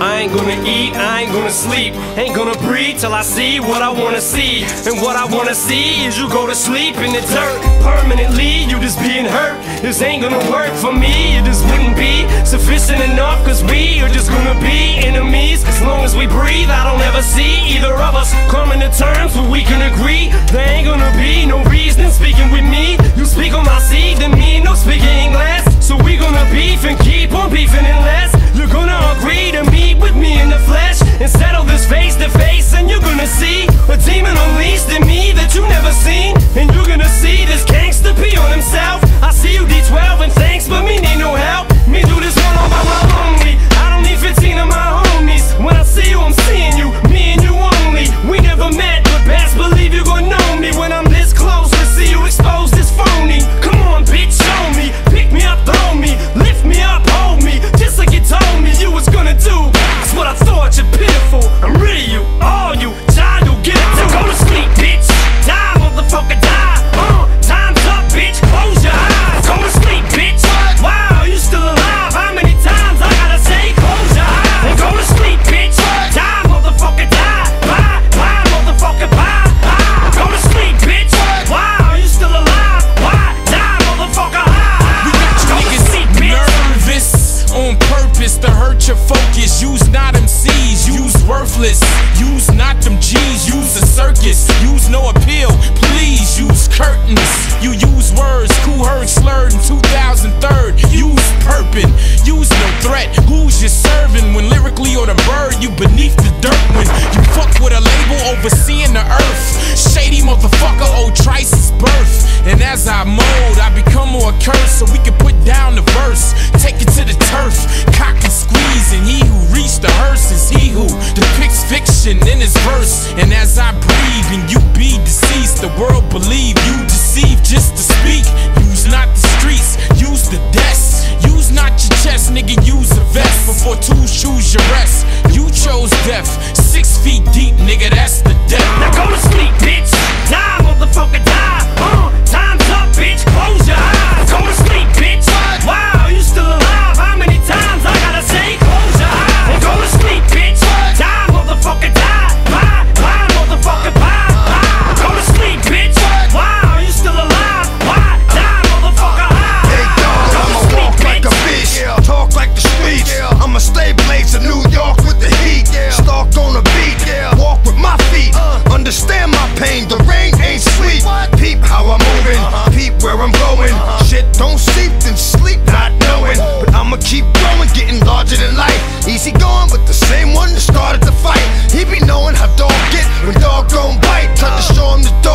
I ain't gonna eat, I ain't gonna sleep, ain't gonna breathe till I see what I wanna see. And what I wanna see is you go to sleep in the dirt permanently. You just being hurt, this ain't gonna work for me. It just wouldn't be sufficient enough, cause we are just gonna be enemies. As long as we breathe, I don't ever see either of us coming to terms where we can agree. There ain't gonna be no reason speaking with me. You speak on my seed, then me no speaking English. So we gonna beef and keep on beefing unless you're gonna agree to meet with me in the flesh and settle this face to face. And you're gonna see a demon unleashed in me that you never seen. And you're gonna see this gangster pee on himself. I see you D12 and thanks, but me need no help. Me do this one all by my lonely. I don't need 15 of my homies. When I see you, I'm seeing you, me and you only. We never met, but best believe you gon' know me when I'm this close to see you exposed as phony. Come on, bitch, show me. Pick me up, throw me, lift me up, hold me, just like you told me you was gonna do. That's what I thought, you're pitiful. I'm rid of you, all you, child, you'll get it too. Go to sleep, bitch. Die, motherfucker, die. Time's up, bitch. Close your eyes. Go to sleep, bitch. Wow, you still alive? How many times I gotta say close your eyes? And go to sleep, bitch. Die, motherfucker, die. Bye, motherfucker, bye. Go to sleep, bitch. Wow, you still alive? Why? Die, motherfucker, high. We got you niggas nervous on purpose to hurt your focus. Use not MCs, use worthless. Use not them G's, use a circus. Use no appeal, please use curtains. You use words, cool heard slurred in 2003. Use purping, use no threat. Who's you serving when lyrically on a bird? You beneath the dirt when you fuck with a label overseeing the earth. Shady motherfucker, old Trice's birth. And as I mold, I become more cursed so we can put down the verse. Take it to the turf, cock and squeeze. And he who reached the hearse is he who depicts fiction in his verse. And as I breathe and you be deceased, the world believe you deceive just to speak. Use not the streets, use the desk. Use not your chest, nigga, use a vest. Before twos choose your rest. You chose death, 6 feet deep, nigga, that's the death. Now go to sleep, bitch. Die, motherfucker, die. Time's up, bitch. Close your eyes. Go to sleep, bitch. Wow, you still alive? How many times I gotta say close your eyes? And go to sleep, bitch. Die, motherfucker, die. Bye, motherfucker, bye. Go to sleep, bitch. Wow, you still alive? Why? Die, motherfucker, high. Hey dog, I'ma walk like a bitch, talk like the streets. I'ma stay blazing New York with the heat. Stalk on the beat, walk with my feet. Understand my pain, the rain ain't sweet. Peep how I'm moving, peep where I'm going. Shit don't seep, then sleep not knowing. But I'ma keep growing, getting larger than life. Easy going, but the same one that started the fight. He be knowing how dog get when dog gon' bite. Tried to show him the door.